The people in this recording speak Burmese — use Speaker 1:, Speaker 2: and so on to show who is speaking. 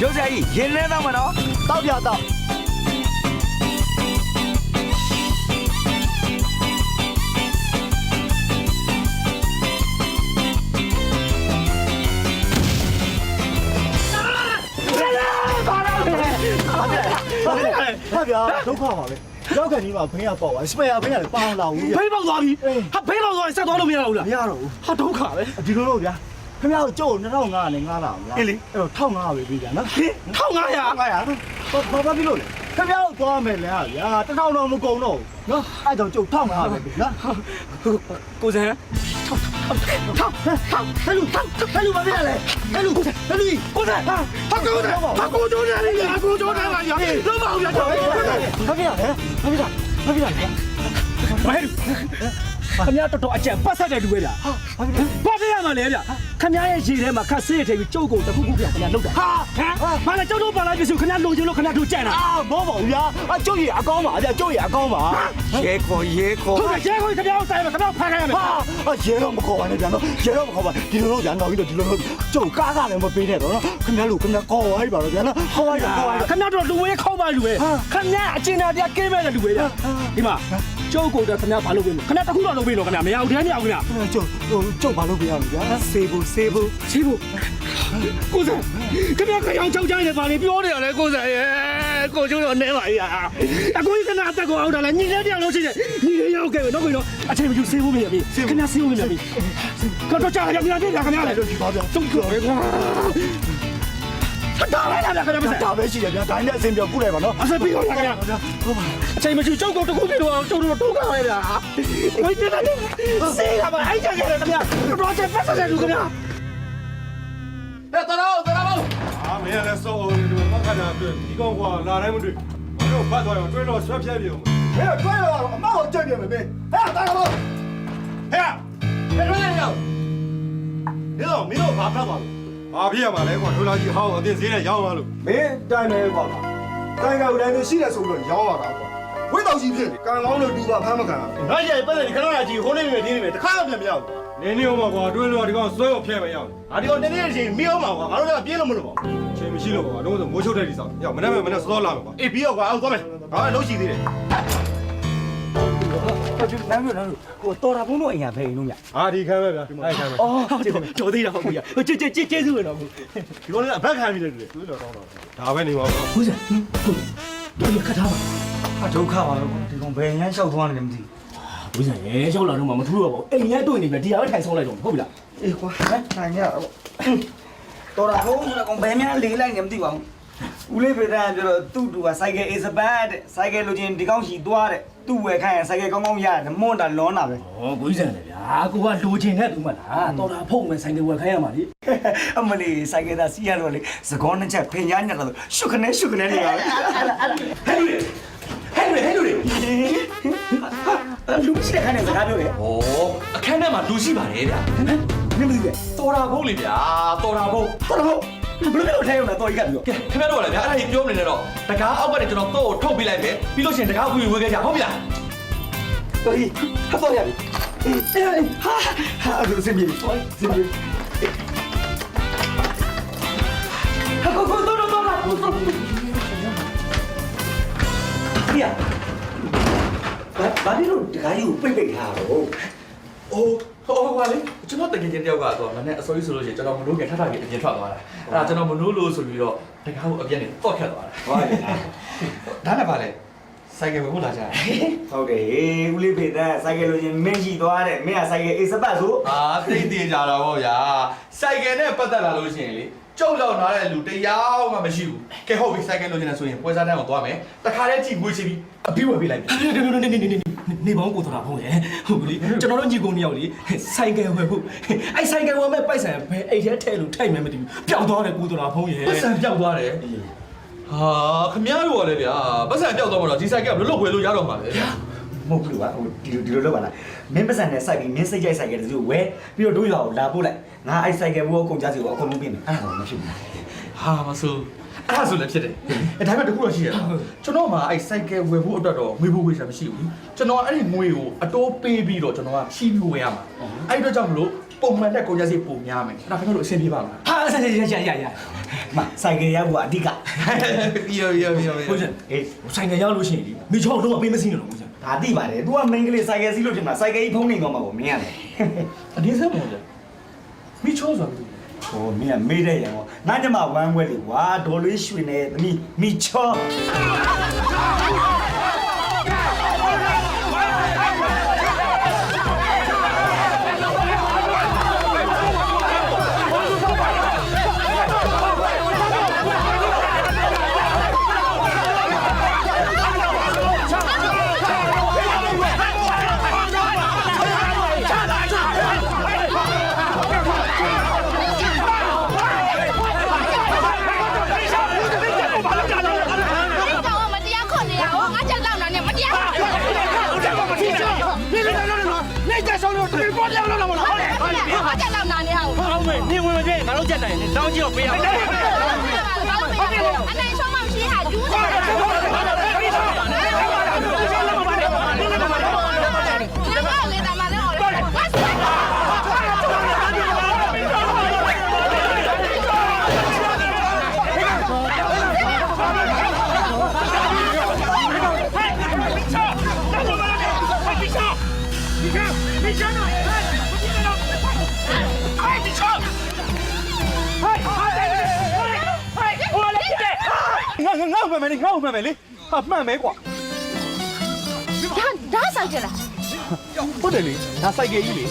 Speaker 1: ရုပ်ဆရာကြီးရင်းနေတော့မနော်တောက်ပြတော့ဟ
Speaker 2: ာဗျာဒုက္ခပါပဲရောက်ကန်ကြီးမှာဘင်းရပေါက်ပါစပယ်ယာဘင်းရတယ်ပေါအောင်လာဘူးဗျ
Speaker 3: ဘိန်းပေါက်သွားပြီဟာဘိန်းပေါက်သွားရင်ဆက်သွားလို့မရတော့ဘူးလား
Speaker 2: မရတော့ဘူး
Speaker 3: ဟာဒုက္ခပဲ
Speaker 2: ဒီလိုလို့ဗျာခင်ဗျားတို့ကျုပ်2500နဲ့ငားလာအောင်ဗျာအဲ့တော့1500ပဲပြီးဗျာနော်ဟ
Speaker 3: င်1500
Speaker 2: ဘာပြီးလို့လဲခင်ဗျားတို့သွားမယ်လေဗျာ1000တော့မကုန်တော့ဘူးနော်အဲ့တော့ကျုပ်1500ပဲပြီနော်
Speaker 3: ကိုစံဟဲ့လူမပြလဲဟဲ့လူကိုစံကိုစံဟာကိုကြိုးတယ်လေကိုကြိုးတယ်ပါရလုံးမအောင်ရတော့
Speaker 2: ဘာဖြစ်ရလဲဘာဖြစ်လဲ
Speaker 3: ဟဲ့ခင်ဗျားတော်တော်အကြံပတ်ဆက်တဲ့လူပဲဗျာဘာဖြစ်ရမှာလဲဗျာခင်ဗျားရဲ့ရေထဲမှာခက်ဆေးထည့်ပြီးကျုပ်ကိုတခုခုပြခင်ဗျာလောက်တာဟာဘာလဲကျုပ်တို့ပါလာပြီဆိုခင်ဗျားလိုချင်လို့ခင်ဗျားတို့ကြံ့တာ
Speaker 2: ဘောပါဗျာကျုပ်ရအကောင်းပါဗျာကျုပ်ရအကောင်းပါ
Speaker 1: ရဲခေါ်
Speaker 3: ဟုတ်ကဲ့ရဲကိုခင်ဗျားတို့တိုင်မှာခင်ဗျားဖမ်းခိုင်းရမယ်
Speaker 2: ရဲတော့မခေါ်ပါနဲ့ဗျာနော်ရဲတော့မခေါ်ပါဒီလိုတော့ဗျာနောက်ပြီးတော့ဒီလိုတော့ကျုပ်ကားလည်းမပေးနဲ့တော့နော်ခင်ဗျားလူခင်ဗျားခေါ်ဝိုင်းပါတော့ဗျာနော်ခေါ်ဝိုင်းတော့
Speaker 3: ခင်ဗျားတို့လူဝဲခေါင်းပါလူပဲခင်ဗျားအကျဉ်းသားပြကင်းမဲ့တဲ့လူပဲဗျာဒီမှာကျုပ်ကိုတော့ခင်ဗျားဘာလုပ်ပေးမလဲခင်ဗျားတခုတော့လုပ်ပေးလို့ခင်ဗျားမရဘူးတည်းမရဘူးခင်ဗျာ
Speaker 2: ကျုပ်ဘာလုပ်ပြရမလဲဗျာ
Speaker 1: ဆေးဖို့က
Speaker 3: ိုစံခင်ဗျားခရောင်ချောက်ချိုင်းနေပါလေပြောနေရလဲကိုစံရဲ့ကိုကျိုးတော့နဲပါရဲ့အကိုကြီးကနာအသက်ကိုအောက်တာလဲညီလေးတရားလို့ရှိတယ်ညီလေးရောက်ခဲ့ပြီတော့ကိုတော့အချိန်မကျဆေးဖို့မရပြီခင်ဗျားဆေးဖို့မရပြီကတော့ကြာရမြားပြခင်ဗျားလဲတော့ဒီပါဗျာတုံးကြော်ရဲကွာဒါပဲလားခင်ဗျား
Speaker 2: ဒါပဲရှိတယ်ဗျာဒါနဲ့အစင်ပြောကုလိုက်ပါနော်
Speaker 3: အစပြီးတော့ခင်ဗျားအချိန်မရှိကျုပ်ကိုတခုပြတော့ကျုပ်တို့တိုးကားလိုက်တာဝိတ်တယ်ဆေးကပါအိုက်ကြခဲ့တယ်ခင်ဗျာတော့ချက်ပတ်ဆက်တယ်ခင်ဗျာ
Speaker 4: တော်အာမင်းလည်းစောဒီမှာခဏတွေ့ဒီကောင်ကလာတိုင်းမတွေ့ဘာလို့ဖတ်သွားရောတွေ့တော့ဆွဲဖြတ်ပြေအောင်
Speaker 2: ဟဲ့တွဲတော့အမောက်ကြိုက်တယ်မင်းဟဲ့တာကတော့
Speaker 4: ဟဲ့တွေ့ရအောင်ဒီတော့မင်းတို့ဘာဖတ်သွားလို့ဘာဖြစ်ရမှာလဲကွာဒိုလာကြီးဟောင်းအတင်းဈေးနဲ့ရောင်းသွားလို့
Speaker 2: မင်းတိုင်းမဲကွာတိုင်းကတိုင်းရှိတယ်ဆိုပြီးတော့ရောင်းရတာကွာဝိတောက်ကြီးဖြစ်တယ်ကံကောင်းလို့လူပါဖမ်းမခံဘူး
Speaker 4: နောက်ရည်ပတ်တယ်ခဏကြီးဟိုနေနေနေနေတခါတော့ပြန်မရောက်နေနေအောင်ပါကွာတွေ့လို့ဒီကောင်ဆွဲကိုဖျက်မရအောင်
Speaker 2: ။ဒီကောင်တနေ့ချင်းမီးအောင်ပါကွာငါတို့ကပြေးလို့မလို့ပါဘူး
Speaker 4: ချိန်မရှိလို့ကွာတော့ဆိုမိုးချုပ်တဲ့ဒီဆောင်ရောက်မနေ့မနေ့စောလာမှာကွာ
Speaker 2: ။အေးပြီးတော့ကွာအောက်သွားမယ်။ဘာလို့ရှိသေးတယ်။ကျနမ်းမျိုးဟိုတော်တာဘုံတို့အိမ်ရဖဲရင်လို့မြ။
Speaker 4: အာဒီခမ်းပဲဗျာအဲ့ခမ်းပဲ
Speaker 3: အော်တော်သေးတာဟုတ်ပြီကျေးဇူးပဲတော့ဘူး
Speaker 4: ဒီကောင်လည်းအဘက်ခံပြီးတယ်တွေ့လို့တောင်းတော့ဒါပဲနေပါဦး
Speaker 3: ဟုတ်စံတို့ခတ်ထားပါ
Speaker 2: ။ဒုက္ခပါပဲဒီကောင်ဘယ်ရမ်းလျှောက်သွားနေတယ်မသိဘူး
Speaker 3: ဘူးစံရဲရောက်လာတော့မှမထူးတော့ပါဘူးအိမ်ထဲတွေ့နေပြီဒီဟာပဲထိုင်ဆုံးလိုက်တော့ဟုတ်ပြီလား
Speaker 2: ။အေးကွာနိုင်ရ။တော်တာဘုံကကောင်ဘယ်များလေးလိုက်နေမသိပါဘူး။ဦးလေးဖေသားပြောတော့သူ့တူကစိုက်ကယ် is bad စိုက်ကယ်လိုချင်ဒီကောင်ရှိသွားတဲ့သူ့ဝယ်ခိုင်းရင်စိုက်ကယ်ကောင်းကောင်းရတယ်မွန်းတာလွန်တာပဲ
Speaker 3: ဩဘူးစံလေဗျာကိုကလိုချင်တဲ့သူမလားတော်တာဖုတ်မယ်ဆိုင်တွေဝယ်ခိုင်းရမှာလေ
Speaker 2: အမလေးစိုက်ကယ်သားစီးရတော့လေစကောနှစ်ချက်ဖင်ညားညက်တော့ရှုခနဲ့နေပါပဲ
Speaker 3: ဟဲ့လူတွေ
Speaker 2: လူရှိတဲ့ခါနဲ့စကားပြောတယ်
Speaker 5: ။ဩအခန်းထဲမှာလူရှိပါတယ်ဗျာ
Speaker 2: နင်းမသိဘူး
Speaker 5: ။တော်တာဘုတ်လေဗျာ။တော်တာဘုတ်
Speaker 2: တော်တော်ဘယ်လိုထဲရောက်လာတော့ကြီးကပြီးတော့
Speaker 5: ။ကဲခင်ဗျားတို့ကလည်းဗျာအဲ့ဒါကြီးပြောမနေနဲ့တော့တကားအောက်ကနေကျွန်တော်တော့ကိုထုတ်ပေးလိုက်မယ်။ပြီးလို့ရှိရင်တကားဝီဝဲခဲ့ကြဟုတ်ပြီလား
Speaker 2: တော်ကြီးဟာတော့ရပြီဟာအဲ့လိုစင်ပြေစင်ပြေဟာကိုတော့ပြရဘာလို့တခါကြီးကိုပိတ်ထားတော့
Speaker 5: ။အိုးဟောပါလေကျွန်တော်တကယ်ချင်းတယောက်ကတော့မနေ့အစိုးရဆိုလို့ရှိရင်ကျွန်တော်မလို့ခင်ထထကြီးအပြင်ထွက်သွားတာ။အဲ့ဒါကျွန်တော်မလို့လို့ဆိုပြီးတော့တကားကိုအပြင်နေတော့ဖြတ်သွားတာ
Speaker 2: ဟုတ်တယ်လား
Speaker 5: ။ဒါနဲ့ပါလေဆိုင်ကယ်ဝယ်ဖို့လာကြတယ်
Speaker 2: ဟုတ်တယ်ဦးလေးဖေသားစိုက်ကယ်လိုချင်းမင်းရှိသွားတယ်မင်းကစိုက်ကယ်အေးစပတ်ဆို
Speaker 5: ။အာသိသိကြတော့ဗောဗျာ။ဆိုင်ကယ်နဲ့ပတ်သက်လာလို့ရှိရင်လေကျုပ်လောက်နားတဲ့လူတယောက်မှမရှိဘူး။ကဲဟုတ်ပြီဆိုင်ကယ်လိုချင်တယ်ဆိုရင်ပွဲစားတန်းကိုသွားမယ်။တခါတည်းကြည့်ငွေချပြီးအပြီးဝယ်ပေးလိုက်ပြီ
Speaker 3: နေပေါင်းကိုတော်တာဖုံးရဲ့ဟုတ်ပြီကျွန်တော်တို့ညီကုန်းနှစ်ယောက်လေဆိုင်ကယ်ဝယ်ဖို့အဲ့ဆိုင်ကယ်ဝယ်မဲ့ပိုက်ဆံဘယ်အိတ်ထဲထဲလို့ထိုက်မှမသိဘူးပျောက်သွားတယ်ကိုတော်တာဖုံးရဲ့
Speaker 5: ။ပတ်စံပြောက်သွားတယ်။ဟာခမည်းတော်ကလည်းဗျာပတ်စံပြောက်သွားမှတော့ဒီဆိုင်ကဘယ်လိုလုပ်ဝယ်လို့ရတော့မှာလဲဗျာ
Speaker 2: မဟုတ်ဘူးကွာဟိုဒီလိုလုပ်ပါလားမင်းပတ်စံနဲ့စိုက်ပြီးမင်းစိတ်ကြိုက်စိုက်ကယ်တစုဝဲပြီးတော့တို့ရွာကိုလာပို့လိုက်ငါအဲ့စိုက်ကယ်ဘူးအကုန်ကြစီကိုအကုန်လုံးပြင်မယ်အဲ့ဒါတော့မဖြစ်ဘူး
Speaker 5: ။ဟာမဆိုးအဲ့ဒါဆိုလည်းဖြစ်တယ်။ဒါပေမဲ့တခုတော့ရှိရ။ကျွန်တော်မှအဲ့ဆိုင်ကယ်ဝယ်ဖို့အတွက်တော့ငွေဖို့ဝယ်ချင်မရှိဘူး။ကျွန်တော်အဲ့ဒီငွေကိုအတိုးပေးပြီးတော့ကျွန်တော်ကချီးပြီးဝယ်ရမှာ။အဲ့အတွက်ကြောင့်မလို့ ပုံမှန်တဲ့ကုန်ကျစရိတ်ပုံများမယ်အဲ့ဒါခင်ဗျားတို့အဆင်ပြေပါမလား
Speaker 3: ဟာဆက်ရ
Speaker 2: မဆိုင်ကရောက်ဖို့အဓိက
Speaker 5: ပြီးရော
Speaker 3: ကိုကျန်အေးဆိုင်ကရောက်လို့ရှိရင်ဒီမိချောင်းတော့ပေးမစင်းတော့ကိုကျန်
Speaker 2: ဒါသိပါတယ် तू က main ကလေးဆိုင်ကစီးလို့ဖြစ်မှာဆိုင်ကကြီးဖုံးနေတော့မှာပေါ့မင်းရတယ်
Speaker 3: အတင်းစမ်းပါလေမိချောဆိုတာဘာလဲ
Speaker 2: ဟိုမင်းကမေးတဲ့ရံဟောငါညမဝမ်းခွဲလေကွာဒေါ်လေးရွှေနေသမီးမိချော
Speaker 3: 你再上路，你过掉了我了。
Speaker 6: 我在老哪里好？
Speaker 3: 好没，你问问这，俺老简单，你着急不要。
Speaker 6: 俺那双毛皮还猪的。
Speaker 4: ငါ့မှန်မယ်လေဟာမှန်မယ်ကွာ
Speaker 6: ဒါဆိုင်ကြလား
Speaker 4: ဟုတ်တယ်လေဒါစိုက်ကယ်ကြီးလေ